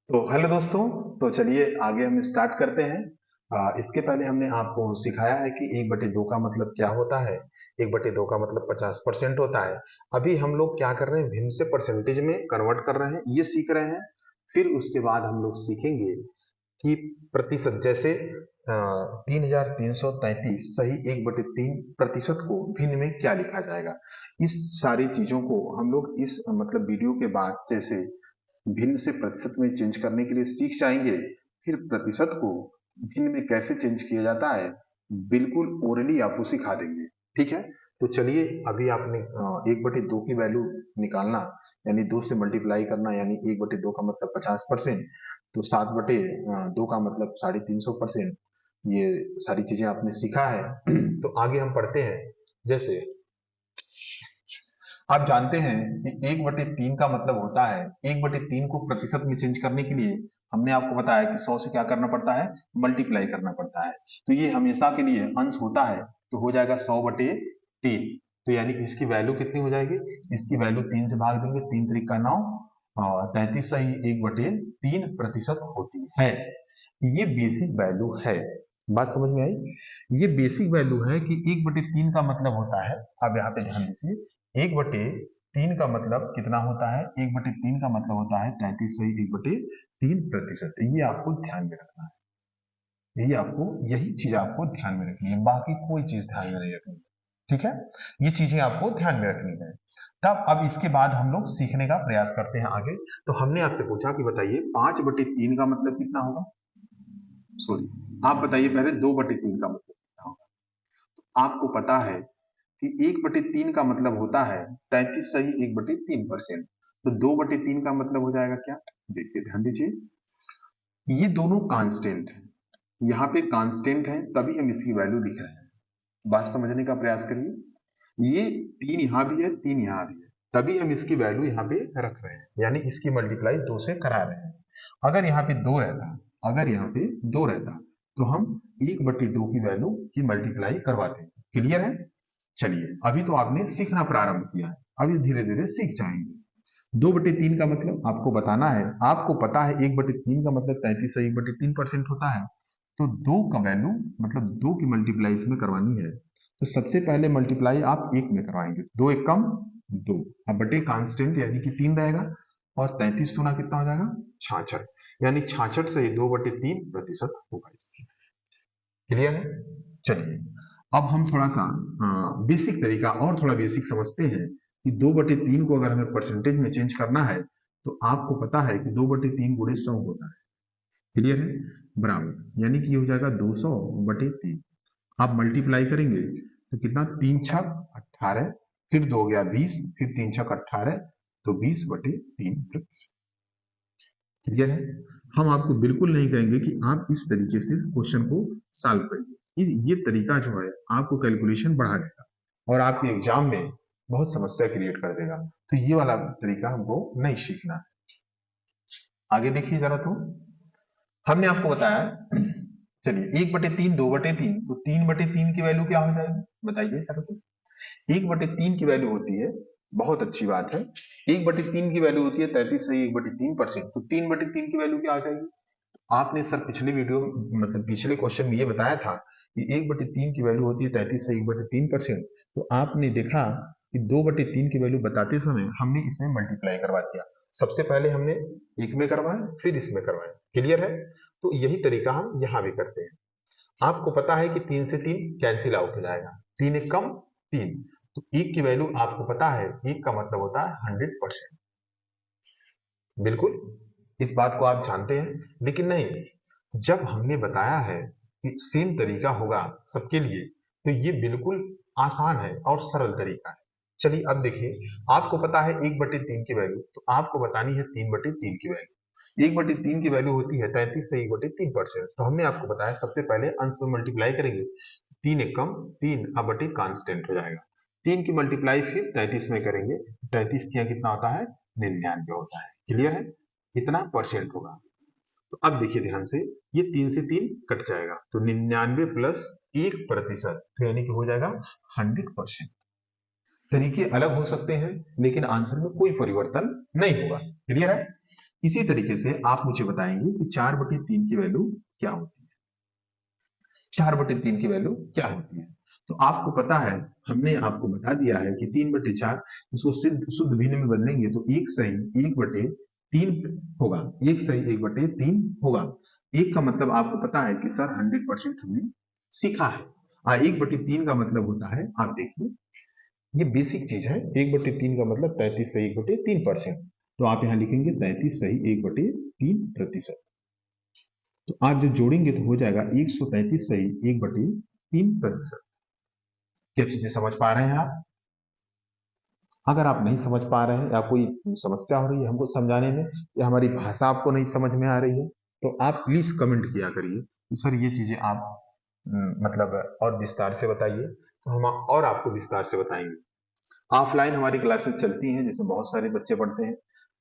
तो हेलो दोस्तों। तो चलिए आगे हम स्टार्ट करते हैं। इसके पहले हमने आपको सिखाया है कि 1/2 का मतलब क्या होता है। 1/2 का मतलब 50% होता है। अभी हम लोग क्या कर रहे हैं, भिन्न से परसेंटेज में कन्वर्ट कर रहे हैं, ये सीख रहे हैं। फिर उसके बाद हम लोग सीखेंगे कि प्रतिशत, जैसे 3333 सही 1/3 प्रतिशत को भिन्न में क्या लिखा जाएगा। इस सारी चीजों को हम लोग इस मतलब वीडियो के बाद जैसे भिन्न से प्रतिशत में चेंज करने के लिए सीख जाएंगे। फिर प्रतिशत को भिन्न में कैसे चेंज किया जाता है, बिल्कुल ओरली आपको सिखा देंगे। ठीक है। तो चलिए, अभी आपने 1/2 की वैल्यू निकालना, यानी 2 से मल्टीप्लाई करना, यानी 1/2 का मतलब 50%। तो 7/2 का मतलब 350%। ये सारी चीजें आपने सीखा है। तो आगे हम पढ़ते हैं। जैसे आप जानते हैं कि 1/3 का मतलब होता है, 1/3 को प्रतिशत में चेंज करने के लिए हमने आपको बताया कि 100 से क्या करना पड़ता है, मल्टीप्लाई करना पड़ता है। तो ये हमेशा के लिए अंश होता है, तो हो जाएगा 100/3। तो यानी इसकी वैल्यू कितनी हो जाएगी, इसकी वैल्यू 3 से भाग देंगे, 3 3 का 9 और 33 सही 1/3 प्रतिशत होती है। ये बेसिक वैल्यू है। बात समझ में आई। ये बेसिक वैल्यू है कि 1/3 का मतलब होता है, अब यहाँ पे ध्यान दीजिए, 1/3 का मतलब कितना होता है, 1/3 का मतलब होता है 33 सही 1/3 प्रतिशत। ये आपको ध्यान में रखना है। यही चीज आपको ध्यान में रखनी है, बाकी कोई चीज ध्यान में नहीं रखनी है। ठीक है। ये चीजें आपको ध्यान में रखनी है। तब अब इसके बाद हम लोग सीखने का प्रयास करते हैं आगे। तो हमने आपसे पूछा कि बताइए 5/3 का मतलब कितना होगा। सॉरी, आप बताइए पहले 2/3 का मतलब कितना होगा। आपको पता है कि 1/3 का मतलब होता है 33 सही 1/3%। तो 2/3 का मतलब हो जाएगा क्या, देखिए ध्यान दीजिए, ये दोनों कांस्टेंट है, यहाँ पे कांस्टेंट है, तभी हम इसकी वैल्यू लिख रहे हैं। बात समझने का प्रयास करिए। ये 3 यहाँ भी है, 3 यहाँ भी है, तभी हम इसकी वैल्यू यहाँ पे रख रहे हैं, यानी इसकी मल्टीप्लाई 2 से करा रहे हैं। अगर यहाँ पे 2 रहता, अगर यहाँ पे 2 रहता, तो हम 1/2 की वैल्यू की मल्टीप्लाई करवाते। क्लियर है। चलिए, अभी तो आपने सीखना प्रारंभ किया है, अभी धीरे धीरे सीख जाएंगे। 2/3 का मतलब आपको बताना है। आपको पता है 1/3 का मतलब 33 से 1/3% होता है। तो 2 का वैल्यू मतलब 2 की मल्टीप्लाई इसमें करवानी है। तो सबसे पहले मल्टीप्लाई आप 1 में करवाएंगे, 2 1 कम 2, अब बटे कांस्टेंट यानी कि 3 रहेगा, और 33 गुना कितना हो जाएगा, 66, यानी 66 से 2/3 प्रतिशत होगा इसकी। क्लियर है। चलिए, अब हम थोड़ा सा बेसिक तरीका और थोड़ा बेसिक समझते हैं कि 2/3 को अगर हमें परसेंटेज में चेंज करना है, तो आपको पता है कि 2/3 गुणे 100 होता है। क्लियर है। बराबर, यानी कि ये हो जाएगा 200/3। आप मल्टीप्लाई करेंगे तो कितना, 3 छक 18, फिर 2 गया 20, फिर 3 छक 18, तो 20/3%। क्लियर है। हम आपको बिल्कुल नहीं कहेंगे कि आप इस तरीके से क्वेश्चन को सॉल्व करिए। ये तरीका जो है आपको कैलकुलेशन बढ़ा देगा और आपके एग्जाम में बहुत समस्या क्रिएट कर देगा। तो ये वाला तरीका हमको नहीं सीखना है। आगे देखिए जरा। तो हमने आपको बताया, चलिए 1/3 2/3, तो 3/3 की वैल्यू क्या हो जाएगी, बताइए जरा। तो 1/3 की वैल्यू होती है, बहुत अच्छी बात है, 1/3 की वैल्यू होती है 33 से 1/3%। तो 3/3 की वैल्यू क्या आ जाएगी। आपने सर पिछले वीडियो मतलब पिछले क्वेश्चन में ये बताया था कि 1/3 की वैल्यू होती है 33 से 1/3%। तो आपने देखा कि 2/3 की वैल्यू बताते समय हमने इसमें मल्टीप्लाई करवा दिया। सबसे पहले हमने एक में करवाया, फिर इसमें करवाया। क्लियर है। तो यही तरीका हम यहाँ भी करते हैं। आपको पता है कि 3 से 3 कैंसिल आउट हो जाएगा, 3 1 कम 3, तो 1 की वैल्यू आपको पता है, 1 का मतलब होता है 100%। बिल्कुल, इस बात को आप जानते हैं। लेकिन नहीं, जब हमने बताया है कि सेम तरीका होगा सबके लिए, तो ये बिल्कुल आसान है और सरल तरीका है। चलिए अब देखिए, आपको पता है 1/3 की वैल्यू, तो आपको बतानी है 3/3 की वैल्यू। 1/3 की वैल्यू होती है 33 से 1/3%। तो हमने आपको बताया सबसे पहले अंश में मल्टीप्लाई करेंगे, 3 1 कम 3 अब बटे कांस्टेंट हो जाएगा। 3 की मल्टीप्लाई फिर 33 में करेंगे, 33 तिया कितना होता है, 99 होता है। क्लियर है। इतना परसेंट होगा। तो अब देखिए ध्यान से, ये 3 से 3 कट जाएगा, तो 99 प्लस 1%, तो यानी कि हो जाएगा 100%। तरीके अलग हो सकते हैं, लेकिन आंसर में कोई परिवर्तन नहीं होगा। क्लियर है। इसी तरीके से आप मुझे बताएंगे कि 4/3 की वैल्यू क्या होती है। 4/3 की वैल्यू क्या होती है? तो आपको पता है, हमने आपको बता दिया है कि 3/4 इसको शुद्ध भिन्न में बदलेंगे तो 1 सही 1/3 होगा। 1 सही 1/3 होगा। एक का मतलब आपको पता है कि सर 100% हमने सीखा है। 1/3 का मतलब होता है, आप देखिए ये बेसिक चीज है। 1/3 का मतलब 33 सही 1/3%। तो आप यहाँ लिखेंगे 33 सही 1/3%। तो आप जब जोड़ेंगे तो हो जाएगा 133 सही 1/3%। क्या चीजें समझ पा रहे हैं आप? अगर आप नहीं समझ पा रहे हैं या कोई समस्या हो रही है हमको समझाने में, या हमारी भाषा आपको नहीं समझ में आ रही है, तो आप प्लीज कमेंट किया करिए कि सर ये चीजें आप मतलब और विस्तार से बताइए, तो हम और आपको विस्तार से बताएंगे। ऑफलाइन हमारी क्लासेस चलती हैं जिसमें बहुत सारे बच्चे पढ़ते हैं,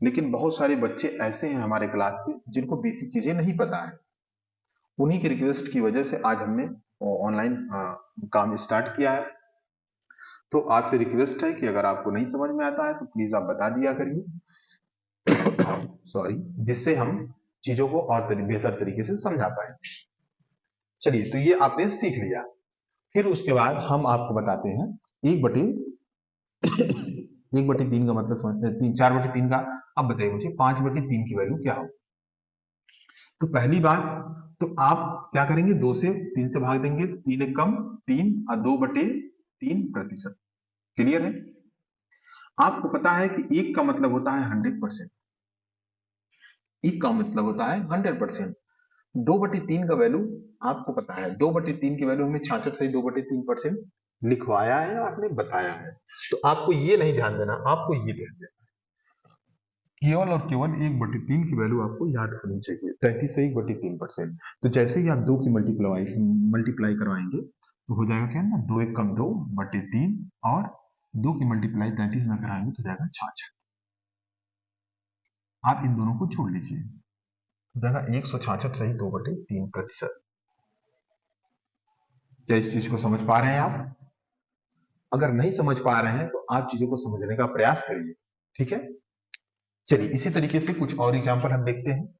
लेकिन बहुत सारे बच्चे ऐसे हैं हमारे क्लास के जिनको बेसिक चीजें नहीं पता है। उन्हीं की रिक्वेस्ट की वजह से आज हमने ऑनलाइन काम स्टार्ट किया है। तो आपसे रिक्वेस्ट है कि अगर आपको नहीं समझ में आता है तो प्लीज आप बता दिया करिए, सॉरी, जिससे हम चीजों को और बेहतर तरीके से समझा पाए। चलिए, तो ये आपने सीख लिया। फिर उसके बाद हम आपको बताते हैं 1/3 का मतलब समझते हैं। 4/3 का। अब बताइए मुझे 5/3 की वैल्यू क्या हो? तो पहली बात, तो आप क्या करेंगे, 2 से 3 से भाग देंगे तो 3 एक कम 3 और 2/3%। क्लियर है? आपको पता है कि एक का मतलब होता है 100%। एक का मतलब होता है 100%। 2/3 का वैल्यू आपको पता है, 2/3 की वैल्यू हमें 66 से 2/3% लिखवाया है, आपने बताया है। तो आपको ये नहीं ध्यान देना, आपको ये ध्यान देना, केवल और केवल 1/3 की वैल्यू आपको याद करनी चाहिए। 33 से 1/3%। तो जैसे ही आप 2 की मल्टीप्लाई करवाएंगे तो हो जाएगा क्या ना, 2 एक कम 2/3, और 2 की मल्टीप्लाई 33 में कराएंगे तो जाएगा 66। आप इन दोनों को छोड़ लीजिए, हो जाएगा 166 सही 2/3%। क्या इस चीज को समझ पा रहे हैं आप? अगर नहीं समझ पा रहे हैं तो आप चीजों को समझने का प्रयास करिए। ठीक है? चलिए, इसी तरीके से कुछ और एग्जाम्पल हम देखते हैं।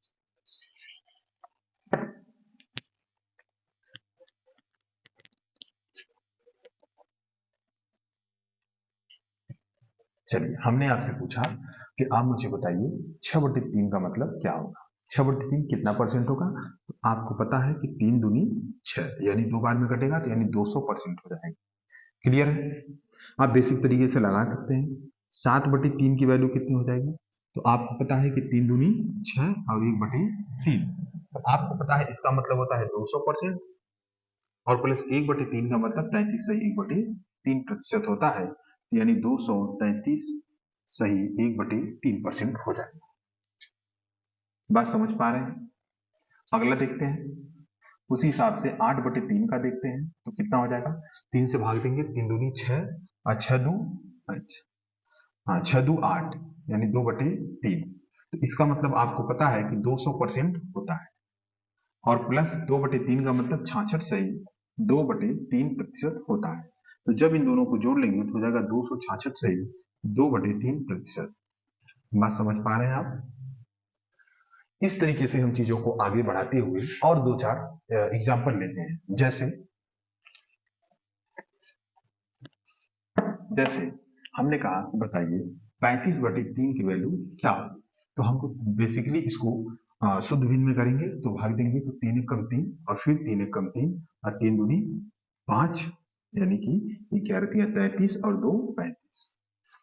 चलिए, हमने आपसे पूछा कि आप मुझे बताइए 6/3 का मतलब क्या होगा? 6/3 कितना परसेंट होगा? तो आपको पता है कि 3 दूनी 6, यानी 2 बार में कटेगा तो यानी 200% हो जाएगा। क्लियर है? आप बेसिक तरीके से लगा सकते हैं। 7/3 की वैल्यू कितनी हो जाएगी? तो आपको पता है कि 3 दूनी 6 और 1/3। तो आपको पता है इसका मतलब होता है 200%, और प्लस 1/3 का मतलब 33 सही 1/3% होता है, यानी 233 सही 1/3% हो जाएगा। बात समझ पा रहे हैं? अगला देखते हैं। उसी हिसाब से 8/3 का देखते हैं तो कितना हो जाएगा? 3 से भाग देंगे, 3 दूनी 6 और 6 दू, अच्छा, हाँ 6 दू 8, यानी 2/3। तो इसका मतलब आपको पता है कि 200% होता है, और प्लस 2/3 का मतलब 66 सही 2/3% होता है। तो जब इन दोनों को जोड़ लेंगे तो हो जाएगा 266 सही 2/3%। बात समझ पा रहे हैं आप? इस तरीके से हम चीजों को आगे बढ़ाते हुए और 2-4 एग्जाम्पल लेते हैं। जैसे जैसे हमने कहा, बताइए 35/3 की वैल्यू क्या होगी? तो हमको बेसिकली इसको शुद्ध भिन्न में करेंगे तो भाग देंगे तो 3 एक कम 3 और फिर 3 एक कम 3 और 3 दूनी 5, यानी कि 11×3 = 33 और 2 35।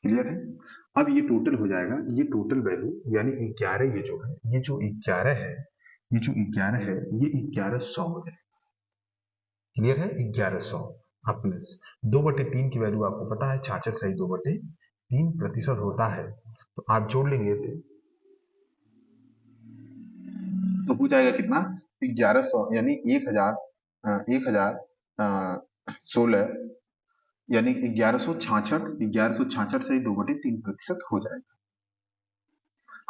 क्लियर है? अब ये टोटल हो जाएगा, ये टोटल वैल्यू यानी 11, ये जो है, ये जो 11 है, ये जो 11 है, ये 1100 हो जाएगा। क्लियर है? 1100। अब प्लस 2/3 की वैल्यू आपको पता है 66 सही 2/3% होता है। तो आप जोड़ लेंगे तो हो जाएगा कितना? 1100, यानी 1016, यानी 1166 सही 2/3% हो जाएगा।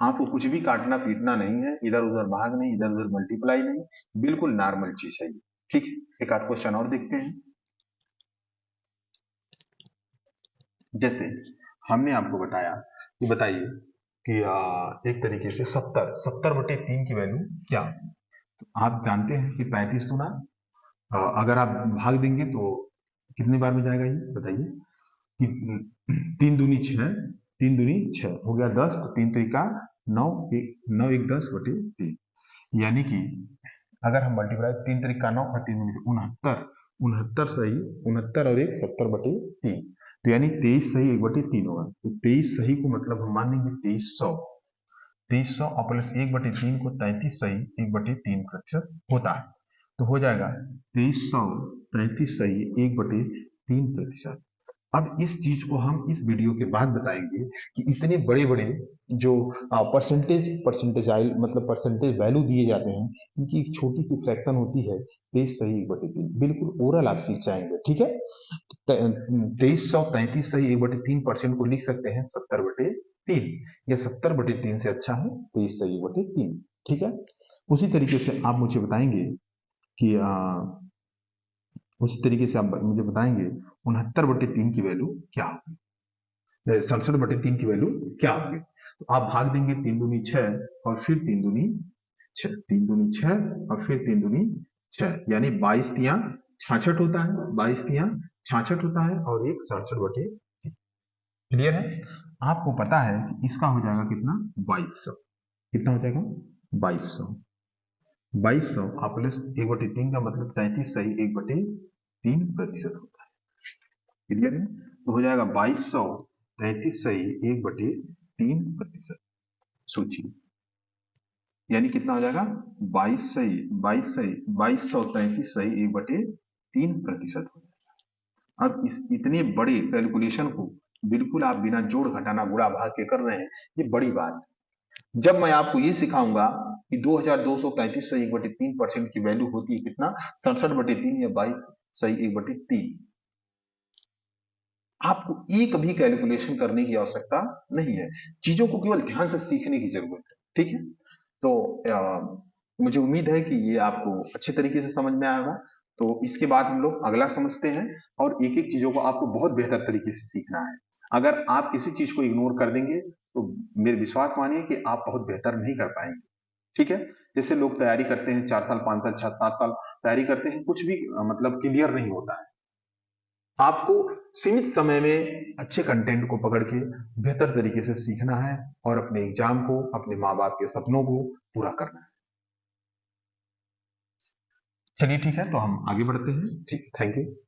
आपको कुछ भी काटना पीटना नहीं है, इधर उधर भाग नहीं, इधर उधर मल्टीप्लाई नहीं, बिल्कुल नॉर्मल चीज है। ठीक है? एक आध क्वेश्चन और देखते हैं। जैसे हमने आपको बताया कि बताइए कि एक तरीके से 70/3 की वैल्यू क्या। तो आप जानते हैं कि 35 दूना अगर आप भाग देंगे तो कितने बार में जाएगा, ये बताइए। कि 3 दूनी 6, 3 दूनी 6 हो गया 10, तो 3 त्रिका 9, 9 एक 10/3, यानी कि अगर हम मल्टीप्लाई 3 त्रिका 9 और 3 दूनी 69, 69 सही, 69 और 1 70/3, तो यानी 23 सही 1/3 होगा। तो 23 सही को मतलब हम मान लेंगे 2300, 2300 और प्लस 1/3 को 33 सही 1/3% होता है। तो हो जाएगा 2300 33 सही 1/3%। अब इस चीज को हम इस वीडियो के बाद बताएंगे कि इतने बड़े बड़े जो परसेंटेजाइल मतलब परसेंटेज वैल्यू दिए जाते हैं, इनकी एक छोटी सी फ्रैक्शन होती है 23 सही 1/3, बिल्कुल ओरल आप सीख जाएंगे। ठीक है, 2333 सही 1/3% को लिख सकते हैं 70/3, या 70/3 से अच्छा है 23 सही 1/3। ठीक है, उसी तरीके से आप मुझे बताएंगे कि उसी तरीके से आप मुझे बताएंगे 69/3 की वैल्यू क्या होगी, 67/3 की वैल्यू क्या होगी। तो आप भाग देंगे 3 दूनी 6 और फिर 3 दूनी 6, 3 दूनी 6 और फिर 3 दूनी 6, यानी 22 तियां 66 होता है, 22 तियां 66 होता है और एक 67/3। क्लियर है। आपको पता है कि इसका हो जाएगा कितना, 2200। कितना हो जाएगा, 2200। 2200 आप प्लस 1/3 का मतलब 33 सही 1/3% होता है। क्लियर है, तो हो जाएगा 2200 33 सही 1/3%। सोचिए, यानी कितना हो जाएगा 22 सही 2233 सही 1/3% हो जाएगा। अब इस इतने बड़े कैलकुलेशन को बिल्कुल आप बिना जोड़ घटाना गुणा भाग के कर रहे हैं, ये बड़ी बात है। जब मैं आपको ये सिखाऊंगा कि 2235 सही 1/3% की वैल्यू होती है कितना, 67/3 या 22 सही 1/3, आपको एक भी कैलकुलेशन करने की आवश्यकता नहीं है, चीजों को केवल ध्यान से सीखने की जरूरत है। ठीक है, तो मुझे उम्मीद है कि ये आपको अच्छे तरीके से समझ में आएगा। तो इसके बाद हम लोग अगला समझते हैं, और एक एक चीजों को आपको बहुत बेहतर तरीके से सीखना है। अगर आप किसी चीज को इग्नोर कर देंगे तो मेरे विश्वास मानिए कि आप बहुत बेहतर नहीं कर पाएंगे। ठीक है, जैसे लोग तैयारी करते हैं 4 साल 5 साल 6 7 साल तैयारी करते हैं, कुछ भी मतलब क्लियर नहीं होता है। आपको सीमित समय में अच्छे कंटेंट को पकड़ के बेहतर तरीके से सीखना है और अपने एग्जाम को, अपने माँ बाप के सपनों को पूरा करना है। चलिए ठीक है, तो हम आगे बढ़ते हैं। ठीक, थैंक यू।